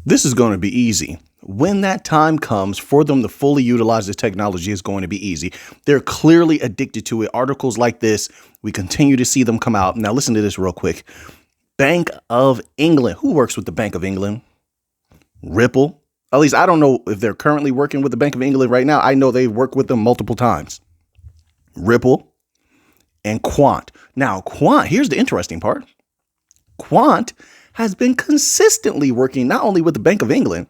This is going to be easy. When that time comes for them to fully utilize this technology, is going to be easy. They're clearly addicted to it. Articles like this, we continue to see them come out. Now, listen to this real quick. Bank of England. Who works with the Bank of England? Ripple. At least I don't know if they're currently working with the Bank of England right now. I know they've worked with them multiple times. Ripple and Quant. Now, Quant, here's the interesting part. Quant has been consistently working not only with the Bank of England,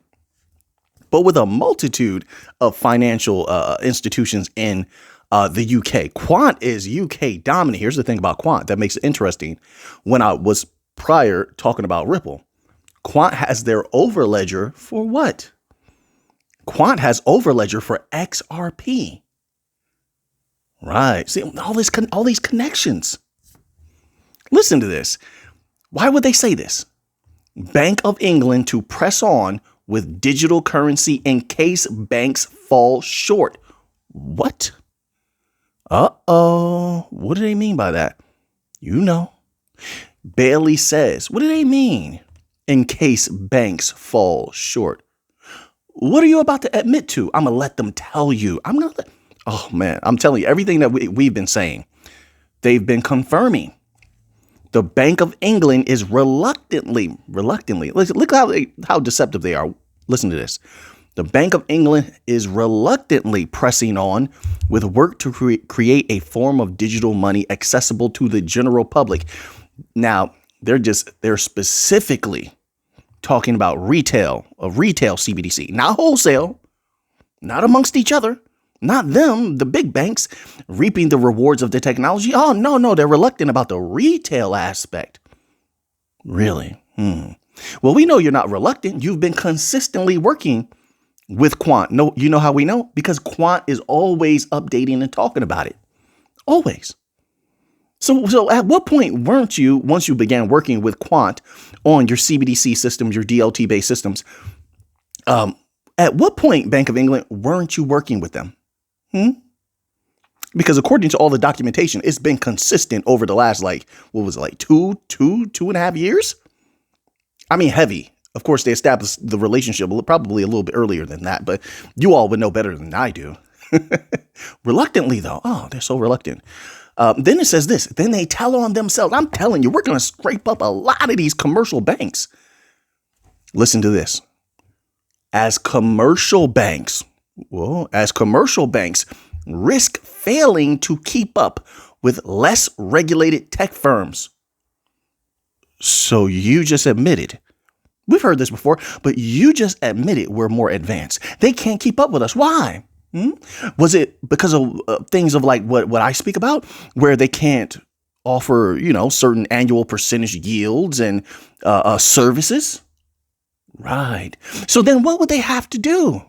but with a multitude of financial institutions in the UK. Quant is UK dominant. Here's the thing about Quant that makes it interesting. When I was prior talking about Ripple, Quant has their overledger for what? Quant has overledger for XRP. Right. See, all these connections. Listen to this. Why would they say this? Bank of England to press on with digital currency in case banks fall short. What? Uh-oh. What do they mean by that? You know. Bailey says, what do they mean in case banks fall short? What are you about to admit to? I'm going to let them tell you. Oh, man, I'm telling you, everything that we've been saying, they've been confirming. The Bank of England is reluctantly, look how deceptive they are. Listen to this. The Bank of England is reluctantly pressing on with work to create a form of digital money accessible to the general public. Now, they're specifically talking about retail CBDC, not wholesale, not amongst each other. Not them, the big banks, reaping the rewards of the technology. Oh, no, they're reluctant about the retail aspect. Really? Well, we know you're not reluctant. You've been consistently working with Quant. No, you know how we know? Because Quant is always updating and talking about it. Always. So at what point weren't you, once you began working with Quant on your CBDC systems, your DLT-based systems, at what point, Bank of England, weren't you working with them? Because according to all the documentation, it's been consistent over the last, two and a half years? I mean, heavy. Of course, they established the relationship probably a little bit earlier than that, but you all would know better than I do. Reluctantly, though. Oh, they're so reluctant. Then it says this. Then they tell on themselves. I'm telling you, we're going to scrape up a lot of these commercial banks. Listen to this. As commercial banks risk failing to keep up with less regulated tech firms. So you just admitted, we've heard this before, but you just admitted we're more advanced. They can't keep up with us. Why? Was it because of things of like what I speak about, where they can't offer, certain annual percentage yields and services? Right. So then what would they have to do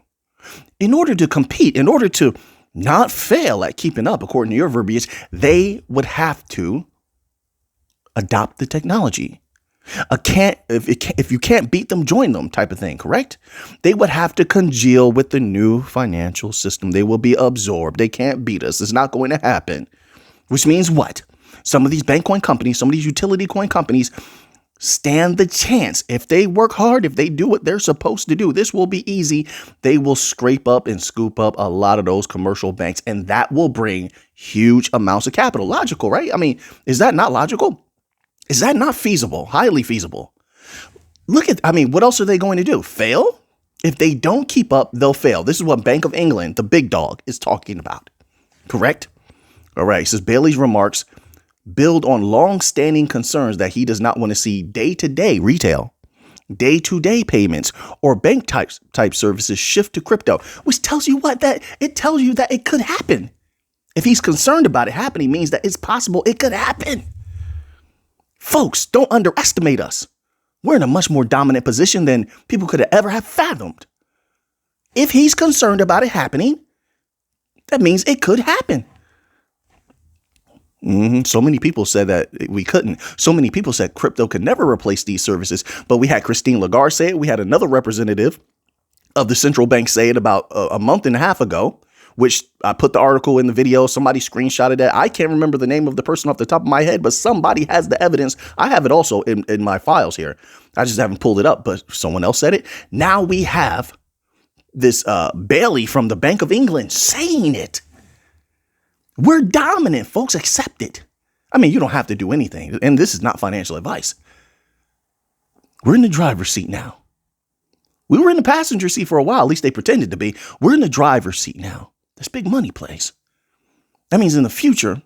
in order to compete, in order to not fail at keeping up, according to your verbiage? They would have to adopt the technology. If you can't beat them, join them type of thing, correct? They would have to congeal with the new financial system. They will be absorbed. They can't beat us. It's not going to happen. Which means what? Some of these bank coin companies, some of these utility coin companies stand the chance. If they work hard, if they do what they're supposed to do, this will be easy. They will scrape up and scoop up a lot of those commercial banks, and that will bring huge amounts of capital. Logical, right? I mean, is that not logical? Is that not feasible? Highly feasible. What else are they going to do? Fail? If they don't keep up, they'll fail. This is what Bank of England, the big dog, is talking about. Correct? All right. It says Bailey's remarks build on long-standing concerns that he does not want to see day-to-day retail, day-to-day payments, or bank type services shift to crypto, which tells you what? It tells you that it could happen. If he's concerned about it happening, means that it's possible it could happen. Folks, don't underestimate us. We're in a much more dominant position than people could ever have fathomed. If he's concerned about it happening, that means it could happen. So many people said that we couldn't. So many people said crypto could never replace these services. But we had Christine Lagarde say it. We had another representative of the central bank say it about a month and a half ago. which I put the article in the video. Somebody screenshotted that. I can't remember the name of the person off the top of my head, but somebody has the evidence. I have it also in my files here. I just haven't pulled it up, but someone else said it. Now we have this Bailey from the Bank of England saying it. We're dominant, folks. Accept it. I mean, you don't have to do anything. And this is not financial advice. We're in the driver's seat now. We were in the passenger seat for a while. At least they pretended to be. We're in the driver's seat now. There's big money plays. That means in the future,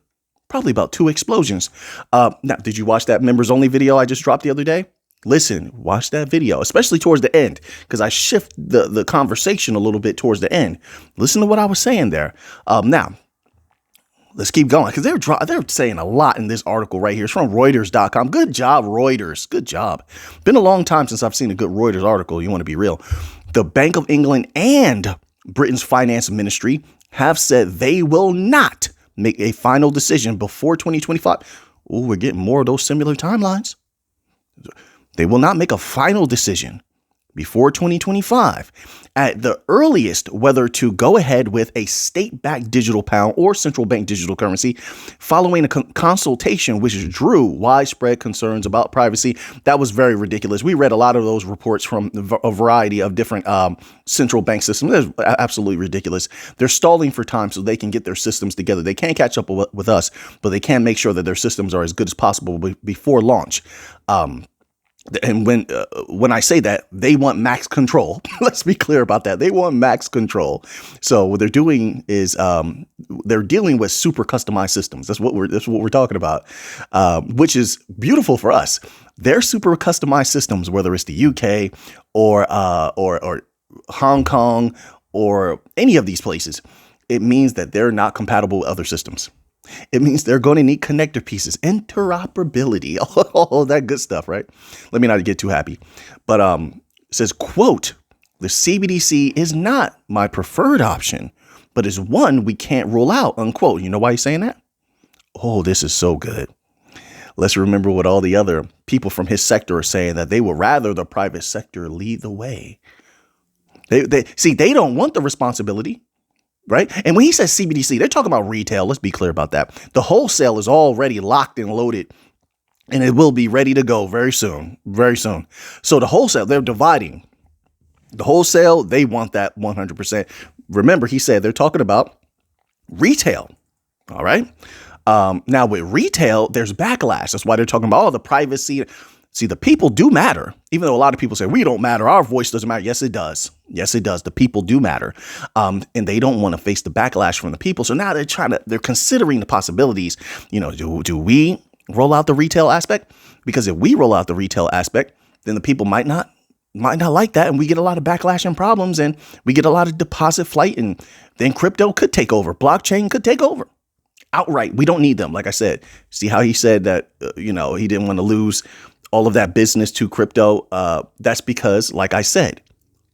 probably about 2 explosions. Now, did you watch that members only video I just dropped the other day? Listen, watch that video, especially towards the end, because I shift the conversation a little bit towards the end. Listen to what I was saying there. Now, let's keep going, because they're saying a lot in this article right here. It's from Reuters.com. Good job, Reuters. Good job. Been a long time since I've seen a good Reuters article. You want to be real. The Bank of England and Britain's finance ministry have said they will not make a final decision before 2025. Oh, we're getting more of those similar timelines. They will not make a final decision before 2025 at the earliest whether to go ahead with a state-backed digital pound or central bank digital currency following a consultation which drew widespread concerns about privacy. That was very ridiculous. We read a lot of those reports from a variety of different central bank systems. That's absolutely ridiculous. They're stalling for time so they can get their systems together. They can't catch up with us, but they can make sure that their systems are as good as possible before launch. And when I say that, they want max control. Let's be clear about that. They want max control. So what they're doing is they're dealing with super customized systems. That's what we're talking about, which is beautiful for us. They're super customized systems, whether it's the UK or Hong Kong or any of these places. It means that they're not compatible with other systems. It means they're going to need connector pieces, interoperability, all that good stuff, right? Let me not get too happy. But it says, quote, the CBDC is not my preferred option, but is one we can't rule out, unquote. You know why he's saying that? Oh, this is so good. Let's remember what all the other people from his sector are saying, that they would rather the private sector lead the way. They don't want the responsibility. Right. And when he says CBDC, they're talking about retail. Let's be clear about that. The wholesale is already locked and loaded, and it will be ready to go very soon. Very soon. So the wholesale, they're dividing the wholesale. They want that 100%. Remember, he said they're talking about retail. All right. Now with retail, there's backlash. That's why they're talking about all the privacy. See, the people do matter, even though a lot of people say we don't matter. Our voice doesn't matter. Yes, it does. Yes, it does. The people do matter. And they don't want to face the backlash from the people. So now they're considering the possibilities. You know, do we roll out the retail aspect? Because if we roll out the retail aspect, then the people might not like that. And we get a lot of backlash and problems, and we get a lot of deposit flight, and then crypto could take over. Blockchain could take over outright. We don't need them. Like I said, see how he said that, he didn't want to lose all of that business to crypto. That's because, like I said,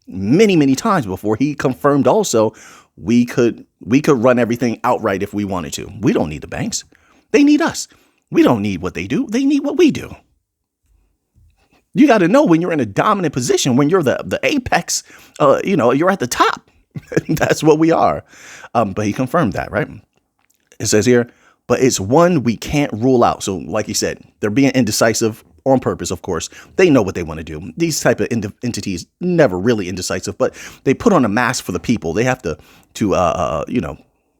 many, many times before, he confirmed also we could run everything outright if we wanted to. We don't need the banks. They need us. We don't need what they do. They need what we do. You got to know when you're in a dominant position, when you're the apex, you're at the top. That's what we are. But he confirmed that, right? It says here, but it's one we can't rule out. So like he said, they're being indecisive on purpose, of course. They know what they want to do. These type of entities never really indecisive, but they put on a mask for the people. They have to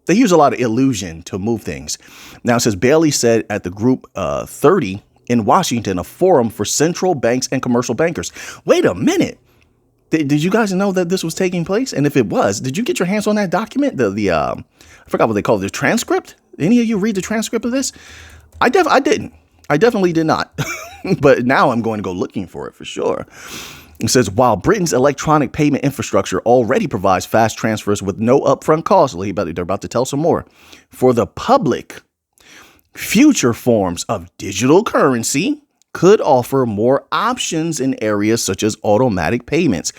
they use a lot of illusion to move things. Now it says Bailey said at the group 30 in Washington, a forum for central banks and commercial bankers. Wait a minute. Did you guys know that this was taking place? And if it was, did you get your hands on that document? I forgot what they call it, the transcript. Any of you read the transcript of this? I didn't. I definitely did not. But now I'm going to go looking for it for sure. It says, while Britain's electronic payment infrastructure already provides fast transfers with no upfront cost, they're about to tell some more. For the public, future forms of digital currency could offer more options in areas such as automatic payments.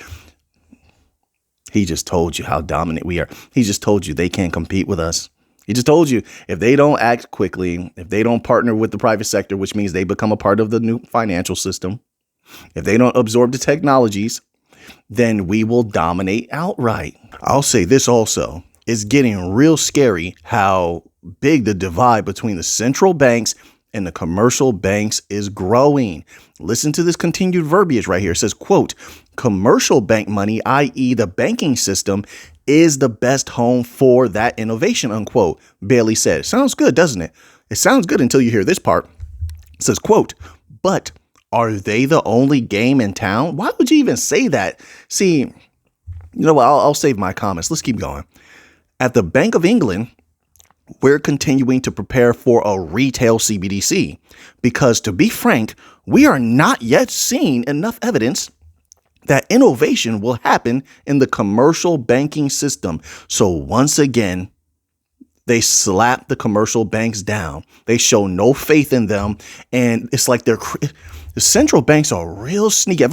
He just told you how dominant we are. He just told you they can't compete with us. He just told you if they don't act quickly, if they don't partner with the private sector, which means they become a part of the new financial system, if they don't absorb the technologies, then we will dominate outright. I'll say this also. it's getting real scary how big the divide between the central banks and the commercial banks is growing. Listen to this continued verbiage right here. It says, quote, commercial bank money, i.e. the banking system, is the best home for that innovation, unquote, Bailey said. Sounds good, doesn't it? It sounds good until you hear this part. It says, quote, but are they the only game in town? Why would you even say that? See, you know what? I'll save my comments. Let's keep going. At the Bank of England, we're continuing to prepare for a retail CBDC because, to be frank, we are not yet seeing enough evidence that innovation will happen in the commercial banking system. So once again, they slap the commercial banks down. They show no faith in them. And it's like the central banks are real sneaky.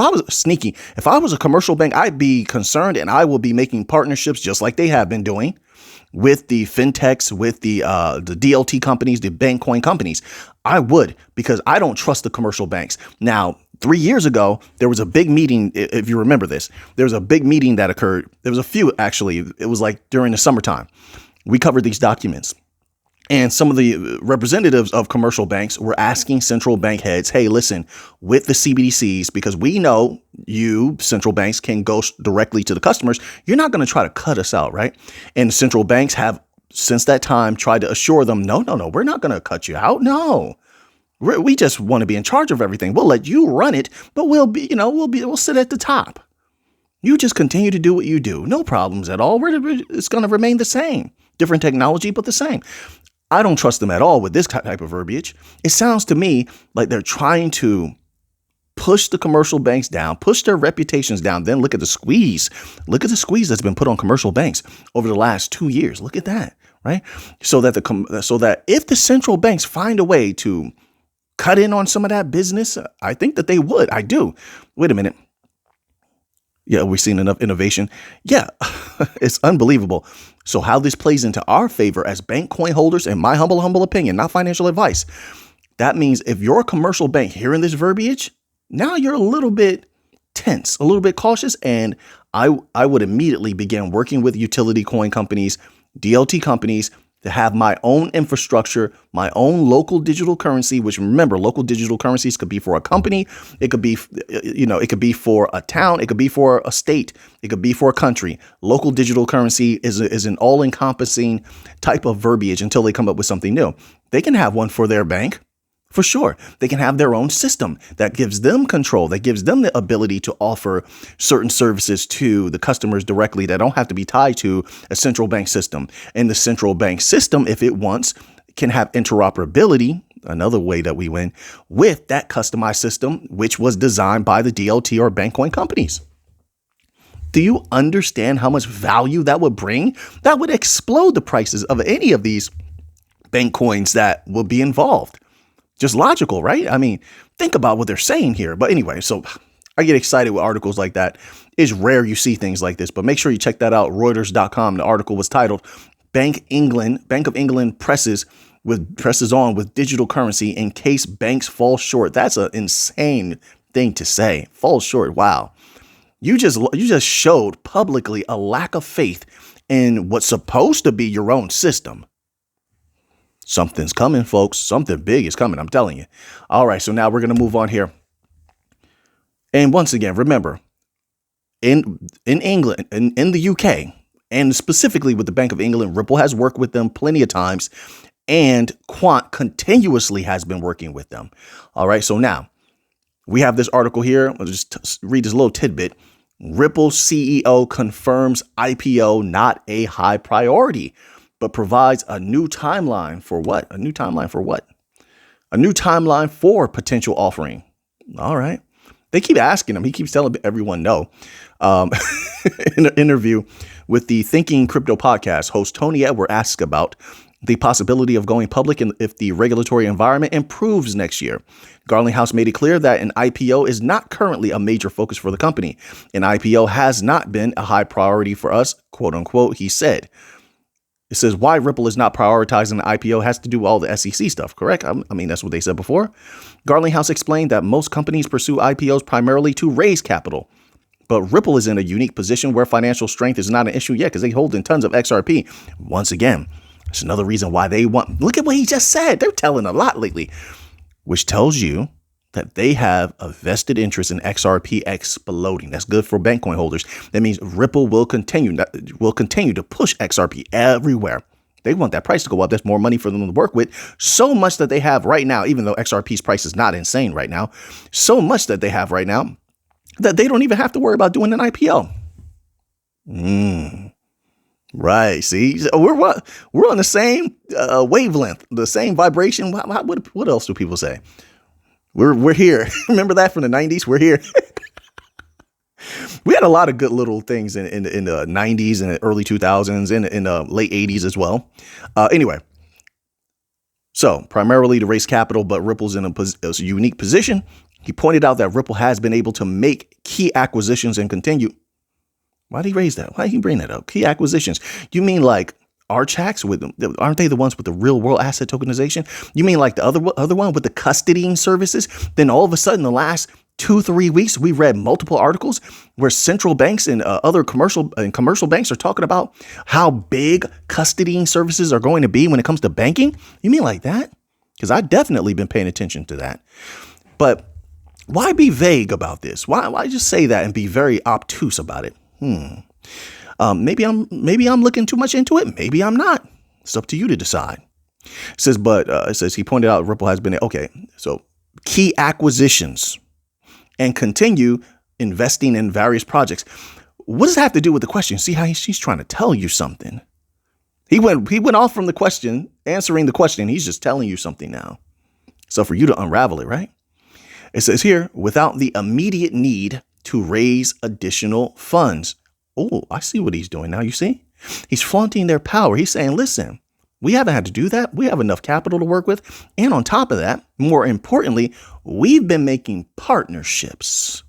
If I was a commercial bank, I'd be concerned, and I will be making partnerships just like they have been doing with the fintechs, with the DLT companies, the bank coin companies. I would, because I don't trust the commercial banks. Now, 3 years ago, there was a big meeting. If you remember this, there was a big meeting that occurred. There was a few, actually. It was like during the summertime. We covered these documents. And some of the representatives of commercial banks were asking central bank heads, hey, listen, with the CBDCs, because we know you central banks can go directly to the customers. You're not going to try to cut us out, right? And central banks have since that time tried to assure them, no, we're not going to cut you out. No, we just want to be in charge of everything. We'll let you run it, but we'll sit at the top. You just continue to do what you do. No problems at all. It's going to remain the same. Different technology, but the same. I don't trust them at all with this type of verbiage. It sounds to me like they're trying to push the commercial banks down, push their reputations down. Then look at the squeeze. Look at the squeeze that's been put on commercial banks over the last 2 years. Look at that, right? So that if the central banks find a way to cut in on some of that business, I think that they would. I do. Wait a minute. Yeah, we've seen enough innovation. Yeah, it's unbelievable. So how this plays into our favor as bank coin holders, in my humble opinion, not financial advice, that means if you're a commercial bank hearing this verbiage, now you're a little bit tense, a little bit cautious. And I would immediately begin working with utility coin companies, DLT companies, to have my own infrastructure, my own local digital currency, which, remember, local digital currencies could be for a company. It could be, it could be for a town. It could be for a state. It could be for a country. Local digital currency is an all encompassing type of verbiage until they come up with something new. They can have one for their bank. For sure. They can have their own system that gives them control, that gives them the ability to offer certain services to the customers directly that don't have to be tied to a central bank system. And the central bank system, if it wants, can have interoperability, another way that we win, with that customized system, which was designed by the DLT or bank coin companies. Do you understand how much value that would bring? That would explode the prices of any of these bank coins that will be involved. Just logical, right? I mean, think about what they're saying here. But anyway, so I get excited with articles like that. It's rare you see things like this, but make sure you check that out. Reuters.com. The article was titled Bank of England presses on with digital currency in case banks fall short. That's an insane thing to say. Fall short. Wow. You just showed publicly a lack of faith in what's supposed to be your own system. Something's coming, folks. Something big is coming. I'm telling you. All right. So now we're going to move on here. And once again, remember, in England, in the UK, and specifically with the Bank of England, Ripple has worked with them plenty of times, and Quant continuously has been working with them. All right. So now we have this article here. I'll just read this little tidbit. Ripple CEO confirms IPO not a high priority, but provides a new timeline for what? A new timeline for what? A new timeline for potential offering. All right. They keep asking him. He keeps telling everyone no. In an interview with the Thinking Crypto podcast, host Tony Edward asks about the possibility of going public if the regulatory environment improves next year. Garling House made it clear that an IPO is not currently a major focus for the company. An IPO has not been a high priority for us, quote unquote, he said. It says why Ripple is not prioritizing the IPO has to do with all the SEC stuff, correct? I mean, that's what they said before. Garling House explained that most companies pursue IPOs primarily to raise capital. But Ripple is in a unique position where financial strength is not an issue yet because they hold in tons of XRP. Once again, it's another reason why they want. Look at what he just said. They're telling a lot lately, which tells you that they have a vested interest in XRP exploding. That's good for Bankcoin holders. That means Ripple will continue to push XRP everywhere. They want that price to go up. There's more money for them to work with. So much that they have right now, even though XRP's price is not insane right now, so much that they have right now that they don't even have to worry about doing an IPO. Right. See, we're on the same wavelength, the same vibration. What else do people say? We're here. Remember that from the 90s? We're here. We had a lot of good little things in the 90s and the early 2000s and in the late 80s as well. Anyway, so primarily to raise capital, but Ripple's in a unique position. He pointed out that Ripple has been able to make key acquisitions and continue. Why did he raise that? Why did he bring that up? Key acquisitions. You mean like Archax with them? Aren't they the ones with the real world asset tokenization? You mean like the other one with the custodying services? Then all of a sudden, the last 2-3 weeks, we read multiple articles where central banks and other commercial banks are talking about how big custodying services are going to be when it comes to banking. You mean like that? Because I've definitely been paying attention to that. But why be vague about this? Why just say that and be very obtuse about it? Maybe I'm looking too much into it. Maybe I'm not. It's up to you to decide. It says, he pointed out Ripple has been, okay, so key acquisitions and continue investing in various projects. What does that have to do with the question? See how she's trying to tell you something. He went off from the question, answering the question. He's just telling you something now. So for you to unravel it, right? It says here, without the immediate need to raise additional funds. Oh, I see what he's doing now. You see, he's flaunting their power. He's saying, listen, we haven't had to do that. We have enough capital to work with. And on top of that, more importantly, we've been making partnerships.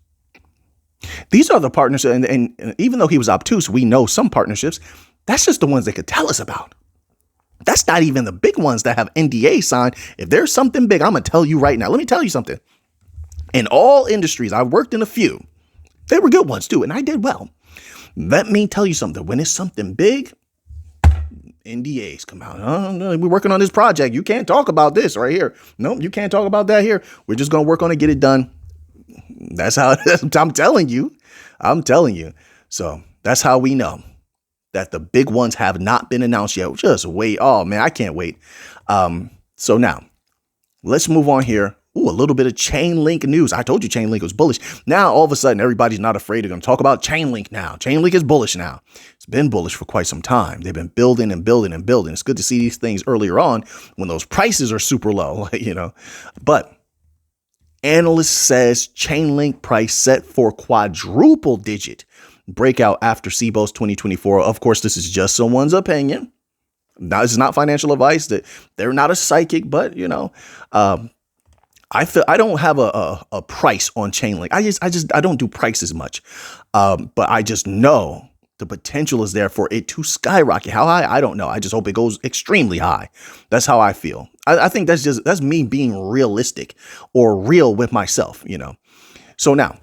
These are the partnerships. And even though he was obtuse, we know some partnerships. That's just the ones they could tell us about. That's not even the big ones that have NDA signed. If there's something big, I'm going to tell you right now. Let me tell you something. In all industries, I've worked in a few. They were good ones too, and I did well. Let me tell you something. When it's something big, NDAs come out. Oh, no, we're working on this project. You can't talk about this right here. Nope, you can't talk about that here. We're just going to work on it, get it done. That's how I'm telling you. I'm telling you. So that's how we know that the big ones have not been announced yet. Just wait. Oh, man, I can't wait. So now let's move on here. Ooh, a little bit of Chainlink news. I told you Chainlink was bullish. Now, all of a sudden, everybody's not afraid of going to talk about Chainlink now. Chainlink is bullish now. It's been bullish for quite some time. They've been building and building and building. It's good to see these things earlier on when those prices are super low, But analyst says Chainlink price set for quadruple digit breakout after CBOS 2024. Of course, this is just someone's opinion. Now, this is not financial advice. That they're not a psychic, but I don't have a price on Chainlink. I don't do prices much. But I just know the potential is there for it to skyrocket. How high? I don't know. I just hope it goes extremely high. That's how I feel. I think that's me being realistic or real with myself, So now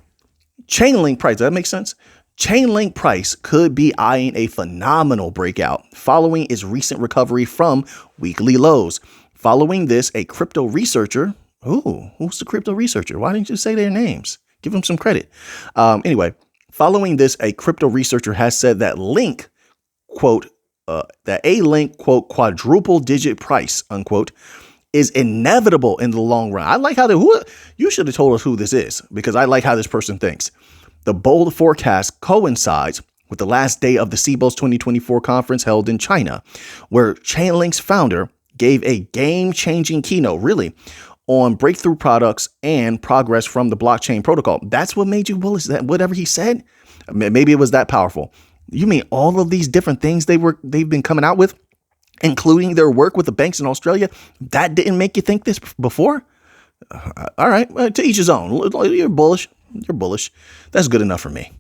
Chainlink price, does that make sense? Chainlink price could be eyeing a phenomenal breakout following its recent recovery from weekly lows. Following this, a crypto researcher. Oh, who's the crypto researcher? Why didn't you say their names? Give them some credit. Anyway, following this, a crypto researcher has said that Link, quote, quote, quadruple digit price, unquote, is inevitable in the long run. I like how you should have told us who this is because I like how this person thinks. The bold forecast coincides with the last day of the CBOS 2024 conference held in China, where Chainlink's founder gave a game-changing keynote, really, on breakthrough products and progress from the blockchain protocol. That's what made you bullish. That whatever he said, maybe it was that powerful. You mean all of these different things they've been coming out with, including their work with the banks in Australia, that didn't make you think this before? All right, to each his own. You're bullish. You're bullish. That's good enough for me.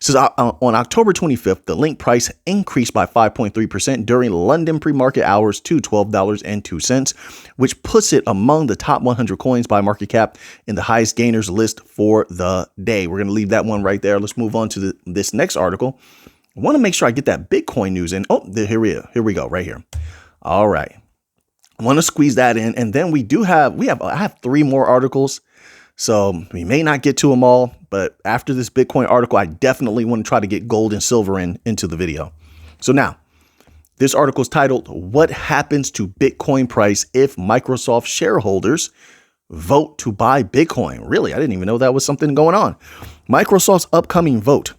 Says on October 25th, the link price increased by 5.3% during London pre-market hours to $12.02, which puts it among the top 100 coins by market cap in the highest gainers list for the day. We're going to leave that one right there. Let's move on to this next article. I want to make sure I get that Bitcoin news in. Oh, here we go, right here. All right. I want to squeeze that in. And then I have 3 more articles. So we may not get to them all, but after this Bitcoin article, I definitely want to try to get gold and silver into the video. So now, this article is titled, "What Happens to Bitcoin Price If Microsoft Shareholders Vote to Buy Bitcoin?" Really, I didn't even know that was something going on. Microsoft's upcoming vote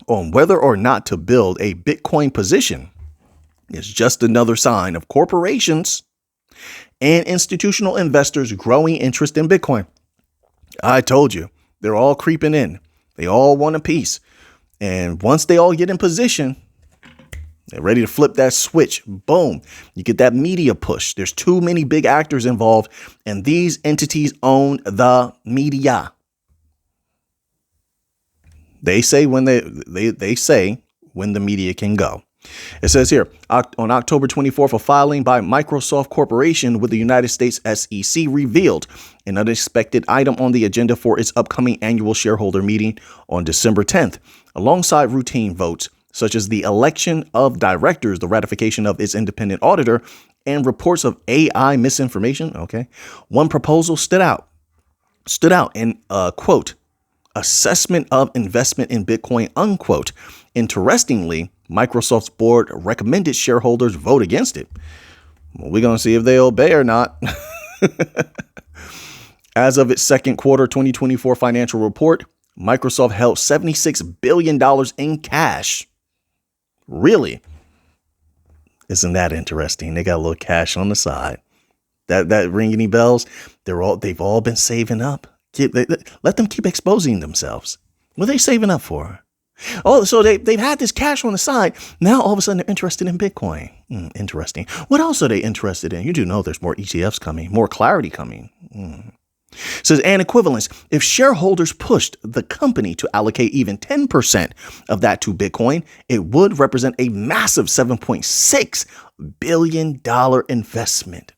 on whether or not to build a Bitcoin position is just another sign of corporations and institutional investors' growing interest in Bitcoin. I told you, they're all creeping in. They all want a piece. And once they all get in position, they're ready to flip that switch. Boom. You get that media push. There's too many big actors involved, and these entities own the media. They say when they say when the media can go. It says here, on October 24th, a filing by Microsoft Corporation with the United States SEC revealed an unexpected item on the agenda for its upcoming annual shareholder meeting on December 10th, alongside routine votes such as the election of directors, the ratification of its independent auditor, and reports of AI misinformation. Okay. One proposal stood out in, quote, assessment of investment in Bitcoin, unquote. Interestingly, Microsoft's board recommended shareholders vote against it. Well, we're going to see if they obey or not. As of its second quarter 2024 financial report, Microsoft held $76 billion in cash. Really? Isn't that interesting? They got a little cash on the side. That ring any bells? They've all been saving up. Let them keep exposing themselves. What are they saving up for? Oh, so they've had this cash on the side. Now, all of a sudden, they're interested in Bitcoin. Interesting. What else are they interested in? You do know there's more ETFs coming, more clarity coming. Says, an equivalence. If shareholders pushed the company to allocate even 10% of that to Bitcoin, it would represent a massive $7.6 billion investment.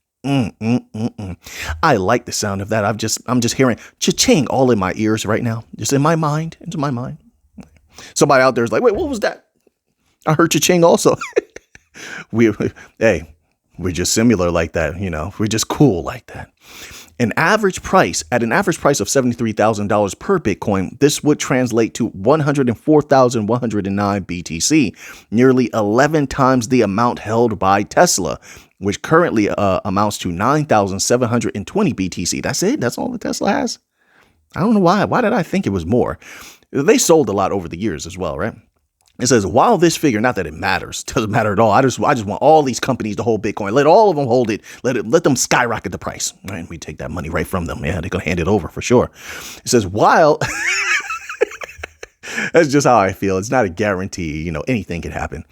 I like the sound of that. I'm just hearing cha-ching all in my ears right now, just in my mind, into my mind. Somebody out there is like, wait, what was that? I heard cha-ching also. We're just similar like that. You know, we're just cool like that. At an average price of $73,000 per Bitcoin, this would translate to 104,109 BTC, nearly 11 times the amount held by Tesla, which currently amounts to 9,720 BTC. That's it? That's all that Tesla has? I don't know why. Why did I think it was more? They sold a lot over the years as well, right? It says, while this figure, not that it matters, doesn't matter at all. I just want all these companies to hold Bitcoin. Let all of them hold it. Let them skyrocket the price. Right? We take that money right from them. Yeah, they're going to hand it over for sure. It says, while that's just how I feel. It's not a guarantee. You know, anything can happen.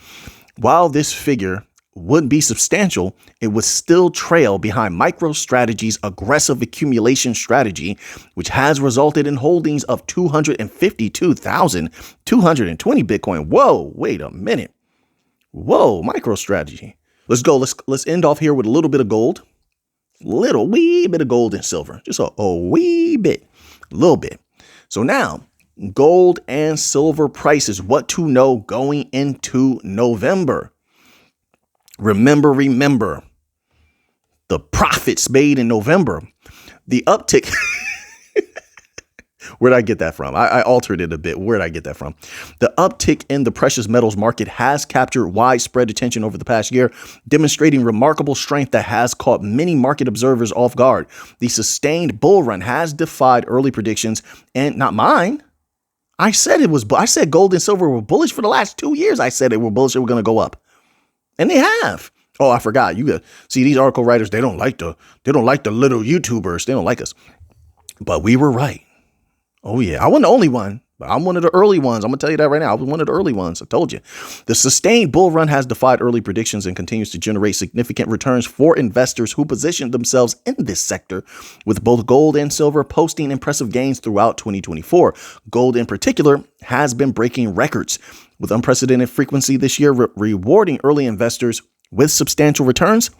While this figure would be substantial, it would still trail behind MicroStrategy's aggressive accumulation strategy, which has resulted in holdings of 252,220 Bitcoin. Whoa, wait a minute. Whoa, MicroStrategy. Let's go. Let's end off here with a little bit of gold. Wee bit of gold and silver. Just a wee bit. A little bit. So now, gold and silver prices. What to know going into November. Remember, the profits made in November, the uptick. Where'd I get that from? I altered it a bit. Where'd I get that from? The uptick in the precious metals market has captured widespread attention over the past year, demonstrating remarkable strength that has caught many market observers off guard. The sustained bull run has defied early predictions, and not mine. I said gold and silver were bullish for the last 2 years. I said they were bullish. They were going to go up. And they have. Oh, I forgot. You see these article writers. They don't like the little YouTubers. They don't like us. But we were right. Oh yeah, I wasn't the only one. But I'm one of the early ones. I'm going to tell you that right now. I was one of the early ones. I told you. The sustained bull run has defied early predictions and continues to generate significant returns for investors who positioned themselves in this sector, with both gold and silver posting impressive gains throughout 2024. Gold in particular has been breaking records with unprecedented frequency this year, rewarding early investors with substantial returns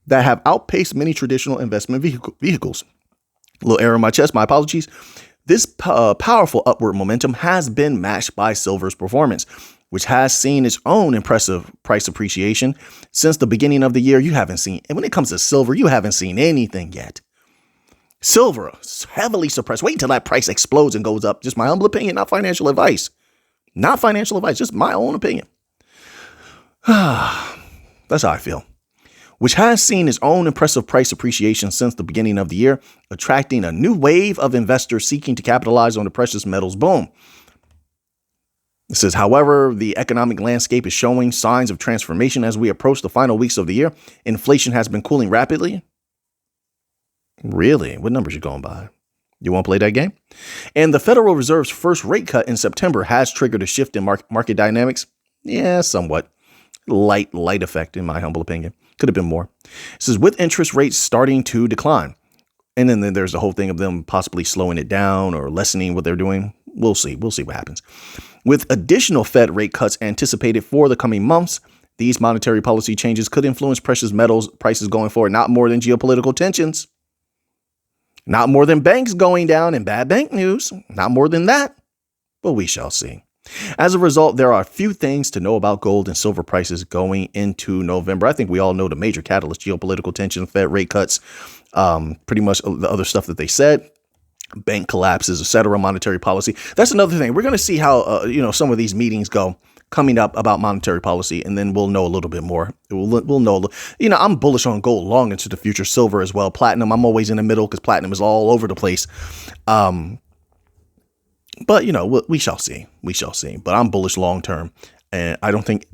that have outpaced many traditional investment vehicles. A little arrow in my chest, my apologies. This powerful upward momentum has been matched by silver's performance, which has seen its own impressive price appreciation since the beginning of the year. You haven't seen, and when it comes to silver, you haven't seen anything yet. Silver, heavily suppressed. Wait until that price explodes and goes up. Just my humble opinion, not financial advice. Not financial advice, just my own opinion. That's how I feel. Which has seen its own impressive price appreciation since the beginning of the year, attracting a new wave of investors seeking to capitalize on the precious metals boom. It says, however, the economic landscape is showing signs of transformation as we approach the final weeks of the year. Inflation has been cooling rapidly. Really? What numbers you going by? You want to play that game? And the Federal Reserve's first rate cut in September has triggered a shift in market dynamics. Yeah, somewhat. Light effect, in my humble opinion. Could have been more. It says, with interest rates starting to decline. And then there's the whole thing of them possibly slowing it down or lessening what they're doing. We'll see. We'll see what happens. With additional Fed rate cuts anticipated for the coming months, these monetary policy changes could influence precious metals prices going forward, not more than geopolitical tensions. Not more than banks going down and bad bank news. Not more than that. But we shall see. As a result, there are a few things to know about gold and silver prices going into November. I think we all know the major catalyst: geopolitical tension, Fed rate cuts, pretty much the other stuff that they said, bank collapses, etc., monetary policy. That's another thing. We're going to see how, some of these meetings go coming up about monetary policy, and then we'll know a little bit more. We'll know, I'm bullish on gold long into the future, silver as well. Platinum, I'm always in the middle because platinum is all over the place. But, we shall see. We shall see. But I'm bullish long term. And I don't think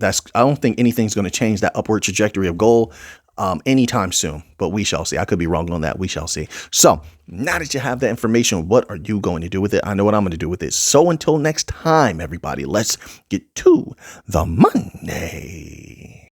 anything's going to change that upward trajectory of gold anytime soon. But we shall see. I could be wrong on that. We shall see. So now that you have that information, what are you going to do with it? I know what I'm going to do with it. So until next time, everybody, let's get to the Monday.